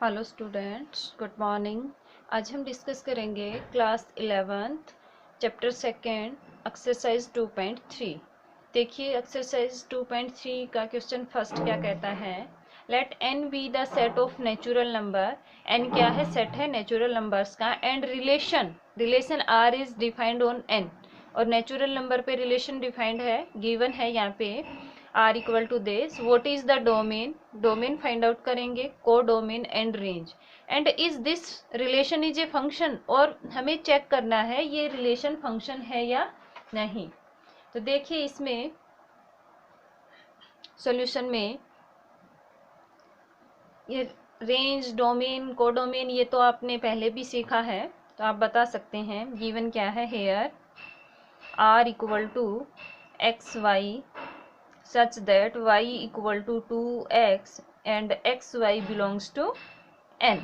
Hello students, good morning. आज हम discuss करेंगे class 11th chapter second exercise 2.3। देखिए एक्सरसाइज 2.3 का क्वेश्चन फर्स्ट क्या कहता है। Let n be the set of natural number. n क्या है? सेट है नेचुरल नंबर्स का। And relation r is defined on n। और नेचुरल नंबर पे रिलेशन डिफाइंड है, गिवन है यहाँ पे R equal to this. What is the domain? Domain find out करेंगे, को domain and range. And is this relation is a function, और हमें चेक करना है ये रिलेशन फंक्शन है या नहीं। तो देखिए इसमें सॉल्यूशन में ये रेंज, डोमेन, को डोमेन ये तो आपने पहले भी सीखा है, तो आप बता सकते हैं। गिवन क्या है here, R equal to X Y such that y equal to 2x and xy belongs to n,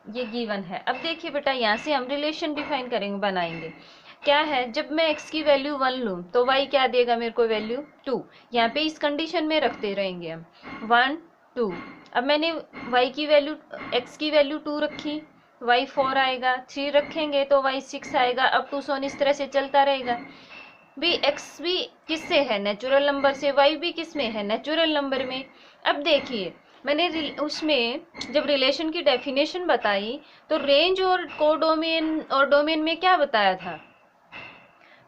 ये गिवन है। अब देखिए बेटा, यहाँ से हम रिलेशन डिफाइन करेंगे, बनाएंगे। क्या है, जब मैं x की वैल्यू 1 लूँ तो y क्या देगा मेरे को? वैल्यू 2। यहाँ पे इस कंडीशन में रखते रहेंगे हम 1 2। अब मैंने y की वैल्यू, x की वैल्यू 2 रखी, y 4 आएगा, 3 रखेंगे तो y 6 आएगा। अब टू सोन इस तरह से चलता रहेगा। भी x भी किससे है? नेचुरल नंबर से। y भी किस में है? नेचुरल नंबर में। अब देखिए मैंने उसमें जब रिलेशन की डेफिनेशन बताई तो रेंज और कोडोमेन और डोमेन में क्या बताया था?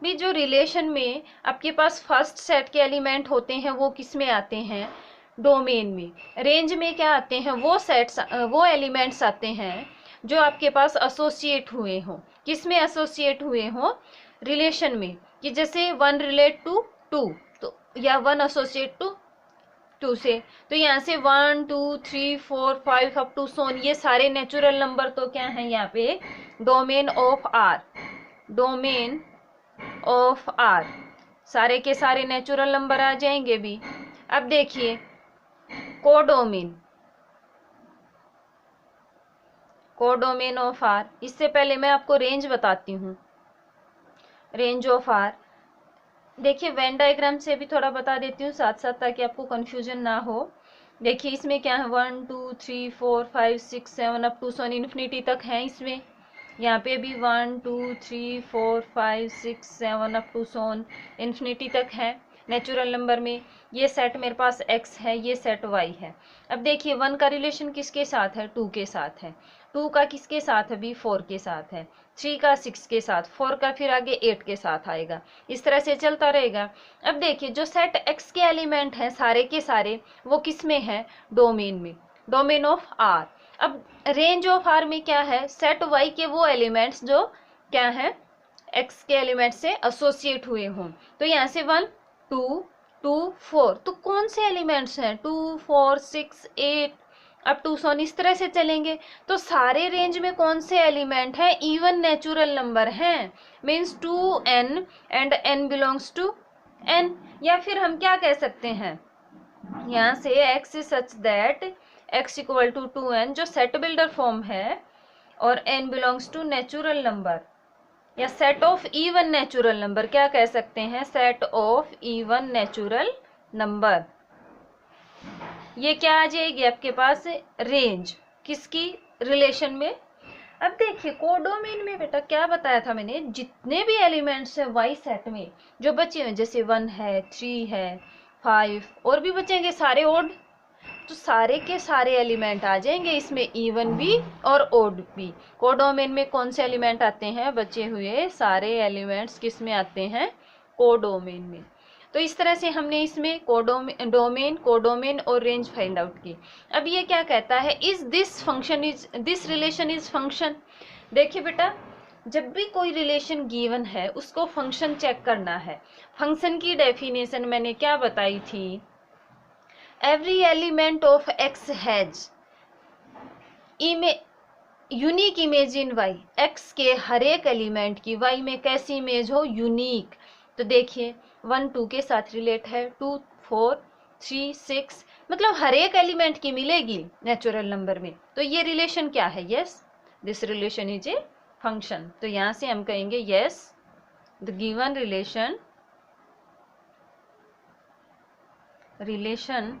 भी जो रिलेशन में आपके पास फर्स्ट सेट के एलिमेंट होते हैं वो किस में आते हैं? डोमेन में। रेंज में क्या आते हैं? वो सेट्स, वो एलिमेंट्स आते हैं जो आपके पास एसोसिएट हुए हों। किस में एसोसिएट हुए हों? रिलेशन में। कि जैसे 1 रिलेट टू 2, तो या 1 एसोसिएट टू 2 से, तो यहाँ से 1 2 3 4 5 अप टू सोन, ये सारे नेचुरल नंबर तो क्या है यहाँ पे? Domain of R. Domain of R, सारे के सारे नेचुरल नंबर आ जाएंगे भी। अब देखिए कोडोमेन, कोडोमेन ऑफ आर। इससे पहले मैं आपको रेंज बताती हूँ। रेंज ऑफ आर देखिए वेन डायग्राम से भी थोड़ा बता देती हूँ साथ साथ, ताकि आपको कंफ्यूजन ना हो। देखिए इसमें क्या है, 1 2 3 4 5 6 7 अप टू सोन इन्फिनिटी तक है इसमें। यहाँ पे भी 1 2 3 4 5 6 7 अप टू सोन इन्फिनिटी तक है नेचुरल नंबर में। ये सेट मेरे पास x है, ये सेट y है। अब देखिए 1 का रिलेशन किसके साथ है? 2 के साथ है। 2 का किसके साथ है? भी 4 के साथ है। 3 का 6 के साथ, 4 का फिर आगे 8 के साथ आएगा। इस तरह से चलता रहेगा। अब देखिए जो सेट x के एलिमेंट हैं सारे के सारे, वो किस में है? डोमेन में। Domain of r। अब रेंज ऑफ आर में क्या है? सेट y के वो एलिमेंट्स जो क्या है? x के एलिमेंट से एसोसिएट हुए हों। तो यहाँ से 1 2 2 4, तो कौन से एलिमेंट्स हैं? 2 4 6 8 अब टू सोन इस तरह से चलेंगे। तो सारे रेंज में कौन से एलिमेंट हैं? इवन नेचुरल नंबर हैं, means 2n and n belongs to n। या फिर हम क्या कह सकते हैं यहाँ से, x such that x equal to 2n, जो सेट बिल्डर फॉर्म है, और n belongs to natural number या set of even natural number. क्या कह सकते हैं? Set of even natural number. ये क्या आ जाएगी आपके पास? रेंज। किसकी? रिलेशन में। अब देखिए कोडोमेन में बेटा क्या बताया था मैंने, जितने भी एलिमेंट्स हैं वाई सेट में जो बचे हैं, जैसे 1 है 3 है 5 और भी बचेंगे सारे ओड, तो सारे के सारे एलिमेंट आ जाएंगे इसमें, इवन भी और ओड भी। कोडोमेन में कौन से एलिमेंट आते हैं? बचे हुए सारे एलिमेंट्स किस में आते हैं? कोडोमेन में। तो इस तरह से हमने इसमें डोमेन, कोडोमेन और रेंज फाइंड आउट की। अब ये क्या कहता है, is this function is, this relation is function. देखिए बेटा, जब भी कोई रिलेशन गिवन है उसको फंक्शन चेक करना है। फंक्शन की डेफिनेशन मैंने क्या बताई थी? Every element of x has unique image in y। x के हर एक एलिमेंट की y में कैसी इमेज हो? यूनिक। तो देखिए 1 2 के साथ रिलेट है, 2 4 3 6, मतलब हर एक एलिमेंट की मिलेगी नेचुरल नंबर में। तो ये रिलेशन क्या है? Yes, this relation is a function. तो यहाँ से हम कहेंगे yes, the given relation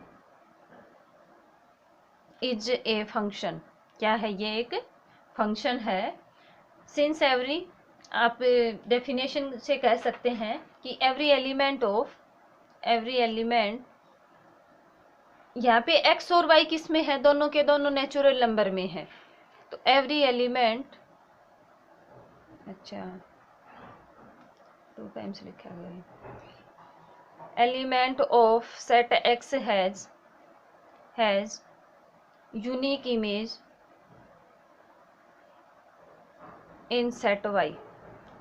is a function. क्या है, ये एक फंक्शन है। सिंस एवरी, आप डेफिनेशन से कह सकते हैं कि एवरी एलिमेंट, यहाँ पे x और y किस में है, दोनों के दोनों नेचुरल नंबर में है। तो एवरी एलिमेंट, अच्छा 2 टाइम्स लिखा गया है, element of set x has unique image in set y।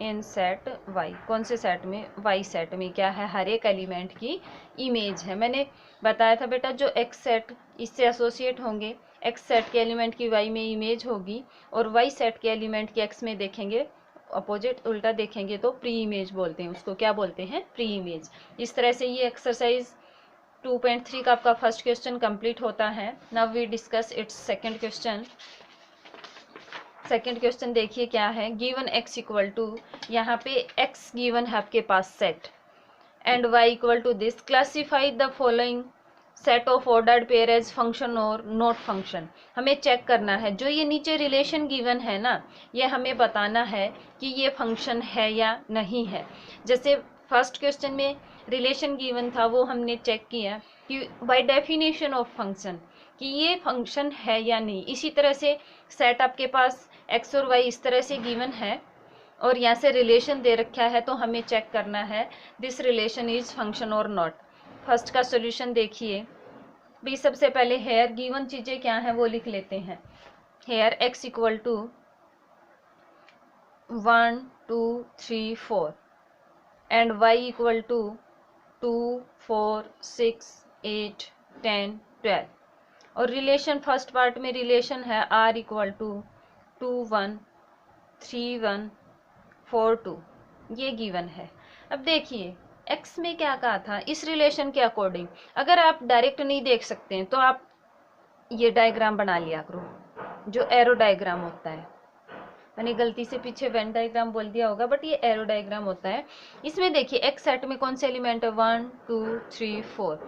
In set y, कौन से सेट में, y सेट में क्या है, हर एक एलिमेंट की इमेज है। मैंने बताया था बेटा जो x सेट इससे एसोसिएट होंगे, x सेट के एलिमेंट की y में इमेज होगी, और y सेट के एलिमेंट की x में देखेंगे, अपोजिट उल्टा देखेंगे तो प्री इमेज बोलते हैं उसको। क्या बोलते हैं, प्री इमेज। इस तरह से ये एक्सरसाइज 2.3 का आपका फर्स्ट क्वेश्चन कंप्लीट होता है। Now we discuss its second question. Second question देखिए क्या है, गिवन x इक्वल टू, यहाँ पे x गिवन है आपके पास set, and y equal to this, classify the following set of ordered pair as function और नॉट फंक्शन। हमें चेक करना है जो ये नीचे रिलेशन गिवन है ना, ये हमें बताना है कि ये फंक्शन है या नहीं है। जैसे फर्स्ट क्वेश्चन में रिलेशन गिवन था, वो हमने चेक किया कि बाय डेफिनेशन ऑफ फंक्शन कि ये फंक्शन है या नहीं। इसी तरह से सेट आपके पास x और y इस तरह से गिवन है और यहाँ से रिलेशन दे रखा है, तो हमें चेक करना है दिस रिलेशन इज फंक्शन और नॉट। फर्स्ट का सॉल्यूशन देखिए भी, सबसे पहले हेयर गिवन चीज़ें क्या हैं वो लिख लेते हैं। Here x equal to 1 2 3 4 and y equal to 2 4 6 8 10 12, और रिलेशन फर्स्ट पार्ट में रिलेशन है r इक्वल टू 2 1 3 1 4 2, ये गिवन है। अब देखिए x में क्या कहा था, इस रिलेशन के अकॉर्डिंग अगर आप डायरेक्ट नहीं देख सकते हैं तो आप ये डायग्राम बना लिया करो, जो एरो डायग्राम होता है। मैंने गलती से पीछे वेन डायग्राम बोल दिया होगा, बट ये एरो डायग्राम होता है। इसमें देखिए x सेट में कौन से एलिमेंट है, 1 2 3 4।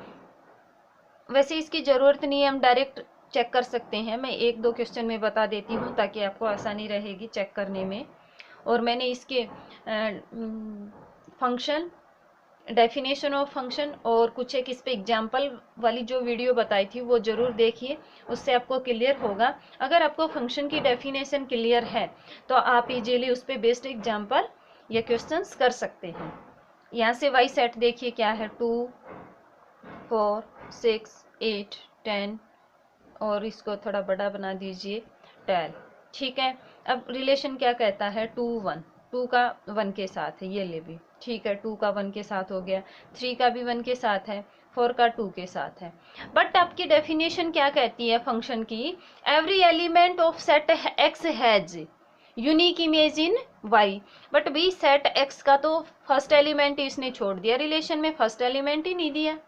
वैसे इसकी ज़रूरत नहीं है, हम डायरेक्ट चेक कर सकते हैं। मैं एक दो क्वेश्चन में बता देती हूँ ताकि आपको आसानी रहेगी चेक करने में। और मैंने इसके फंक्शन, डेफिनेशन ऑफ फंक्शन और कुछ एक इस पे एग्जाम्पल वाली जो वीडियो बताई थी वो ज़रूर देखिए, उससे आपको क्लियर होगा। अगर आपको फंक्शन की डेफिनेशन क्लियर है तो आप इजीली उस पर बेस्ड एग्जाम्पल या क्वेश्चंस कर सकते हैं। यहाँ से वाई सेट देखिए क्या है, 2 4 6 8 10, और इसको थोड़ा बड़ा बना दीजिए 12। ठीक है, अब रिलेशन क्या कहता है, 2 1, 2 का 1 के साथ है, ये ले भी ठीक है, 2 का 1 के साथ हो गया, 3 का भी 1 के साथ है, 4 का 2 के साथ है। बट आपकी डेफिनेशन क्या कहती है फंक्शन की, every element of set X has unique image in Y. But भी सेट एक्स का तो फर्स्ट एलिमेंट इसने छोड़ दिया, रिलेशन में फर्स्ट एलिमेंट ही नहीं दिया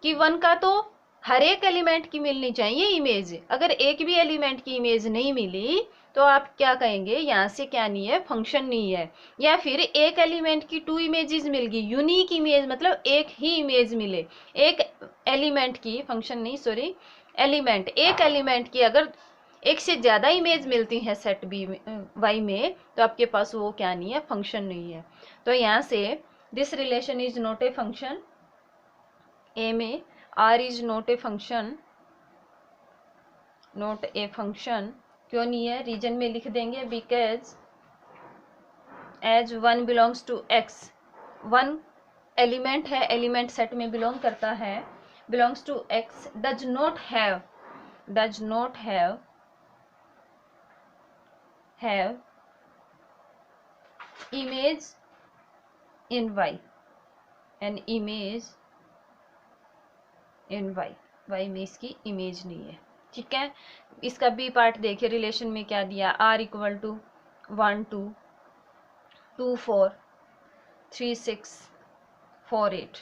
कि 1 का तो हर एक एलिमेंट की मिलनी चाहिए इमेज। अगर एक भी एलिमेंट की इमेज नहीं मिली तो आप क्या कहेंगे, यहाँ से क्या नहीं है, फंक्शन नहीं है। या फिर एक एलिमेंट की 2 इमेजेस मिल गई, यूनिक इमेज मतलब एक ही इमेज मिले, एक एलिमेंट की, फंक्शन नहीं सॉरी, एलिमेंट, एक एलिमेंट की अगर एक से ज़्यादा इमेज मिलती है सेट बी वाई में, तो आपके पास वो क्या नहीं है, फंक्शन नहीं है। तो यहाँ से this relation is not a function. A में r is not a function, not a function क्यों नहीं है, रीजन में लिख देंगे, because as 1 belongs to x, 1 element है, एलिमेंट सेट में बिलोंग करता है, belongs to x, does not have image in y, an image in y में इसकी इमेज नहीं है। ठीक है, इसका बी पार्ट देखिए, रिलेशन में क्या दिया, r इक्वल टू 1 2 2 4 3 6 4 8,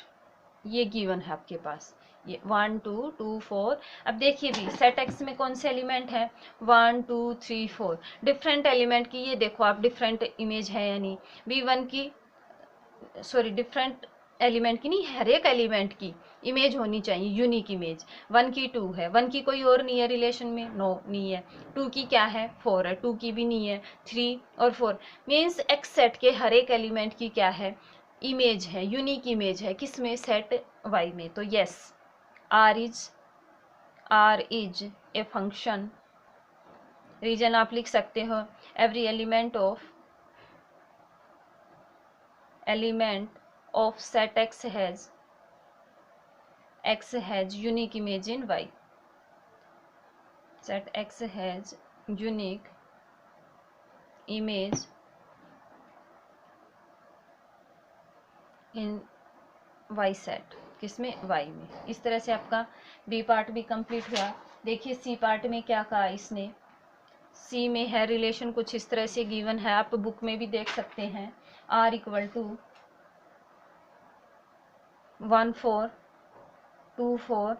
ये गिवन है आपके पास, ये 1 2 2 4। अब देखिए भी सेट एक्स में कौन से एलिमेंट है, 1 2 3 4, डिफरेंट एलिमेंट की ये देखो आप, डिफरेंट इमेज है या नहीं, B1 की सॉरी डिफरेंट एलिमेंट की नहीं, हर एक एलिमेंट की इमेज होनी चाहिए, यूनिक इमेज। 1 की 2 है, 1 की कोई और नहीं है रिलेशन में, नो नहीं है। 2 की क्या है, 4 है, 2 की भी नहीं है, 3 और 4 मीन्स एक्स सेट के हर एक एलिमेंट की क्या है, इमेज है, यूनिक इमेज है, किसमें, सेट वाई में। तो yes, R is a function, reason आप लिख सकते हो, every element of set X has unique image in Y, set x has unique image in y set, किसमें, y में। इस तरह से आपका बी पार्ट भी कंप्लीट हुआ। देखिए सी पार्ट में क्या कहा इसने, सी में है रिलेशन कुछ इस तरह से गिवन है, आप बुक में भी देख सकते हैं। r इक्वल टू 1 4 2 4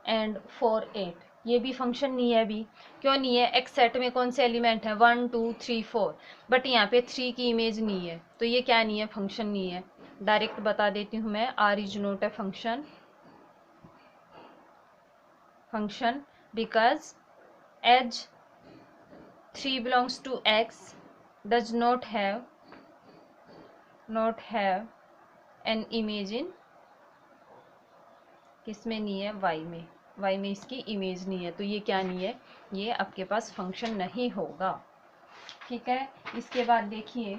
एंड 4 8, ये भी फंक्शन नहीं है अभी, क्यों नहीं है, एक्स सेट में कौन से एलिमेंट है, 1 2 3 4, बट यहाँ पे 3 की इमेज नहीं है, तो ये क्या नहीं है, फंक्शन नहीं है। डायरेक्ट बता देती हूँ मैं, R is not a function because as 3 belongs to X does not have an image in, किसमें नहीं है, वाई में, वाई में इसकी इमेज नहीं है, तो ये क्या नहीं है, ये आपके पास फंक्शन नहीं होगा। ठीक है, इसके बाद देखिए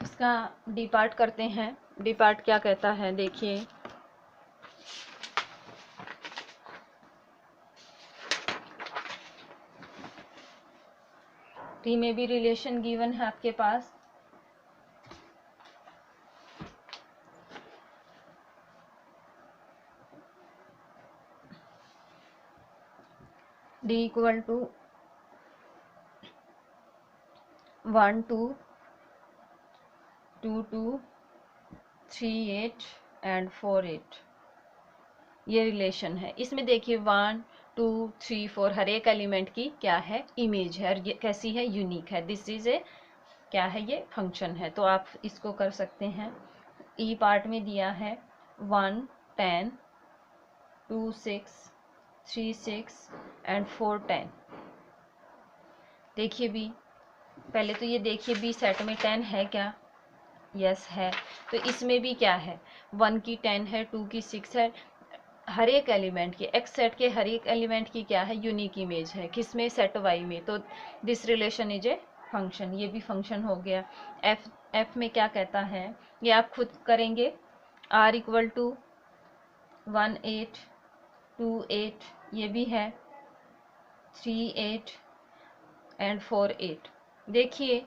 इसका डी पार्ट करते हैं। डी पार्ट क्या कहता है, देखिए टी में भी रिलेशन गिवन है आपके पास, डी इक्वल टू 1 2 2 2 3 8 एंड 4 8, ये रिलेशन है। इसमें देखिए 1 2 3 4 हर एक एलिमेंट की क्या है, इमेज है, और ये कैसी है, यूनिक है। दिस इज ए, क्या है, ये फंक्शन है। तो आप इसको कर सकते हैं। ई पार्ट में दिया है 1 10 2 6 3 6 एंड 4 10। देखिए बी, पहले तो ये देखिए बी सेट में 10 है क्या, यस है। तो इसमें भी क्या है, 1 की 10 है, 2 की 6 है, हर एक एलिमेंट की, एक्स सेट के हर एक एलिमेंट की क्या है, यूनिक इमेज है, किसमें, सेट वाई में। तो this relation is a function, ये भी फंक्शन हो गया। एफ में क्या कहता है, ये आप खुद करेंगे। आर इक्वल टू 1 8 2 8, ये भी है 3 8 एंड 4 8। देखिए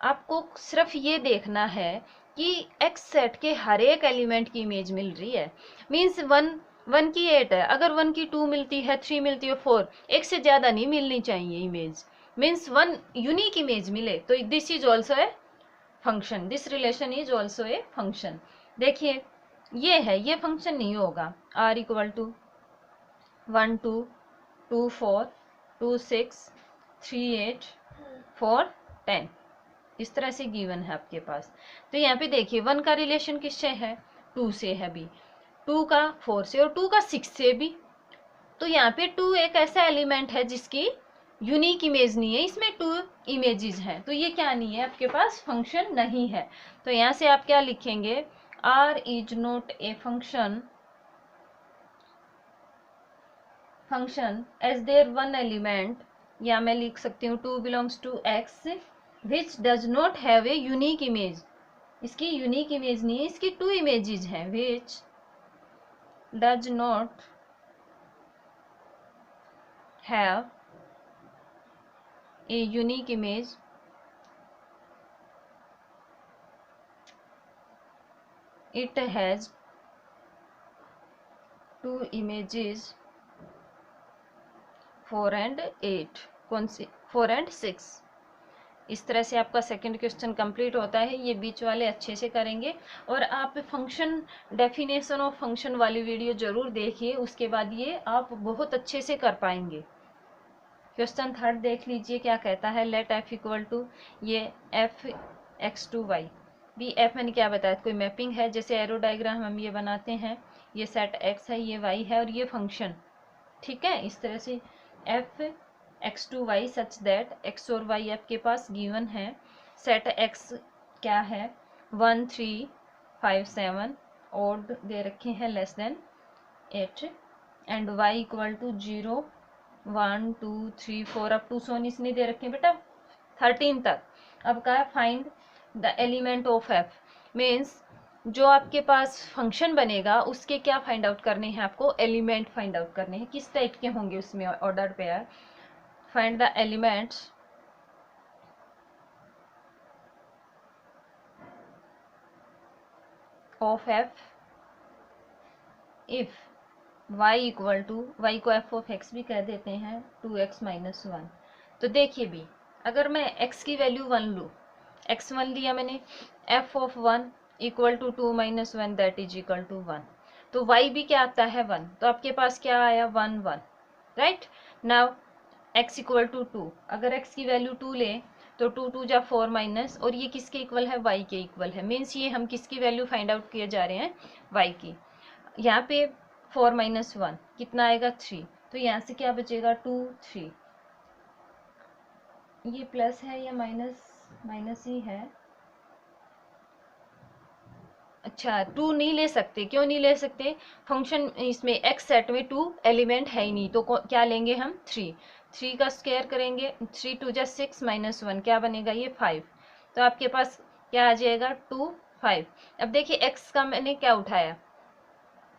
आपको सिर्फ ये देखना है कि एक्स सेट के हर एक एलिमेंट की इमेज मिल रही है, मीन्स 1 की 8 है, अगर 1 की 2 मिलती है, 3 मिलती है, 4, एक से ज़्यादा नहीं मिलनी चाहिए इमेज, मीन्स 1 यूनिक इमेज मिले, तो this is also a function, this relation is also a function. देखिए ये है, ये फंक्शन नहीं होगा। आर इक्वल टू 1 2 2 4 2 6 3 8 4 10, इस तरह से गिवन है आपके पास। तो यहाँ पे देखिए 1 का रिलेशन किससे है, 2 से है भी, 2 का 4 से, और 2 का 6 से भी। तो यहाँ पे 2 एक ऐसा एलिमेंट है जिसकी यूनिक इमेज नहीं है, इसमें 2 इमेजेस हैं, तो ये क्या नहीं है, आपके पास फंक्शन नहीं है। तो यहाँ से आप क्या लिखेंगे, R is not a function as there one element, या मैं लिख सकती हूँ 2 belongs to X which does not have a unique image, इसकी यूनिक इमेज नहीं है, इसकी 2 इमेजेस हैं, which does not have a unique image it has 2 images 4 and 8, कौन सी, 4 and 6। इस तरह से आपका सेकंड क्वेश्चन कंप्लीट होता है। ये बीच वाले अच्छे से करेंगे, और आप फंक्शन, डेफिनेशन ऑफ फंक्शन वाली वीडियो जरूर देखिए, उसके बाद ये आप बहुत अच्छे से कर पाएंगे। क्वेश्चन थर्ड देख लीजिए क्या कहता है, लेट एफ इक्वल टू, ये F X to Y, be F मैंने क्या बताया, कोई मैपिंग है, जैसे एरो डायग्राम हम ये बनाते हैं, ये सेट एक्स है, ये वाई है और ये फंक्शन, ठीक है। इस तरह से F X to Y such that X और वाई आपके पास गिवन है। सेट एक्स क्या है 1 3 5 7 ओड दे रखे हैं less than 8 and y equal to 0 1 2 3 4 up to सोन इसने दे रखे हैं बेटा 13 तक। अब कहा find the element of f, means जो आपके पास फंक्शन बनेगा उसके क्या फाइंड आउट करने हैं आपको, एलिमेंट फाइंड आउट करने हैं, किस टाइप के होंगे उसमें order pair. Find the elements of F if y equal to, Y को एफ ऑफ एक्स भी कह देते हैं, 2x माइनस 1। तो देखिए भी, अगर मैं x की वैल्यू 1 लूँ, x1 लिया मैंने, f of 1 equal to 2 minus 1 that is equal to 1, तो y भी क्या आता है 1, तो आपके पास क्या आया 1 1, right. Now x equal to 2, अगर x की वैल्यू 2 लें तो 2 2 जा 4 माइनस, और ये किसके इक्वल है, y के इक्वल है, मीन्स ये हम किसकी वैल्यू फाइंड आउट किए जा रहे हैं, y की। यहाँ पे 4 माइनस 1 कितना आएगा 3, तो यहाँ से क्या बचेगा 2 3, ये प्लस है या माइनस, माइनस ही है, अच्छा 2 नहीं ले सकते, क्यों नहीं ले सकते, फंक्शन इसमें एक्स सेट में 2 एलिमेंट है ही नहीं, तो क्या लेंगे हम 3, 3 का स्क्वायर करेंगे, 3 2 जा 6 माइनस 1 क्या बनेगा ये 5, तो आपके पास क्या आ जाएगा 2 5। अब देखिए एक्स का मैंने क्या उठाया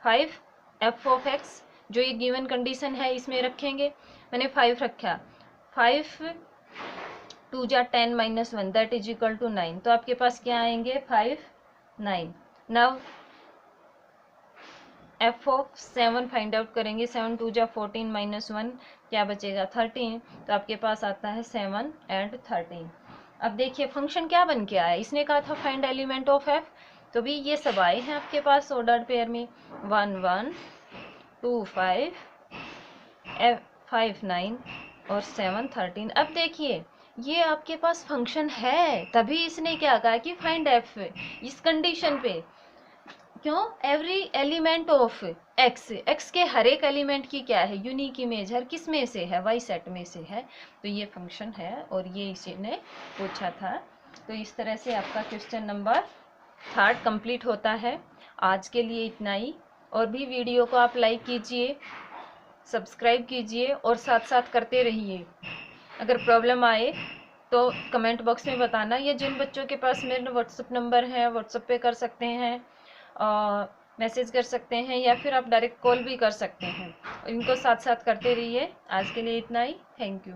5, एफ ऑफ एक्स जो ये गिवन कंडीशन है इसमें रखेंगे, मैंने 5 रखा, 5 2 जा 10 minus 1 that is equal to 9, तो आपके पास क्या आएंगे 5 9। Now F of 7 find out करेंगे, 7 2 जा 14 माइनस 1 क्या बचेगा 13, तो आपके पास आता है 7 एंड 13। अब देखिए फंक्शन क्या बन के आया, इसने कहा था फाइंड एलिमेंट ऑफ एफ, तो भी ये सब आए हैं आपके पास ऑर्डर पेयर में 1 1 2 5 5 9 और 7 13। अब देखिए ये आपके पास फंक्शन है, तभी इसने क्या कहा कि फाइंड एफ, इस कंडीशन पे, क्यों, every element of x, x के हर एक एलिमेंट की क्या है यूनिक इमेज, हर किस में से है, वाई सेट में से है, तो ये फंक्शन है और ये इसी ने पूछा था। तो इस तरह से आपका क्वेश्चन नंबर 3 कंप्लीट होता है। आज के लिए इतना ही, और भी वीडियो को आप लाइक कीजिए, सब्सक्राइब कीजिए और साथ साथ करते रहिए। अगर प्रॉब्लम आए तो कमेंट बॉक्स में बताना, या जिन बच्चों के पास मेरा व्हाट्सअप नंबर है व्हाट्सअप पे कर सकते हैं, मैसेज कर सकते हैं, या फिर आप डायरेक्ट कॉल भी कर सकते हैं। इनको साथ साथ करते रहिए। आज के लिए इतना ही, थैंक यू।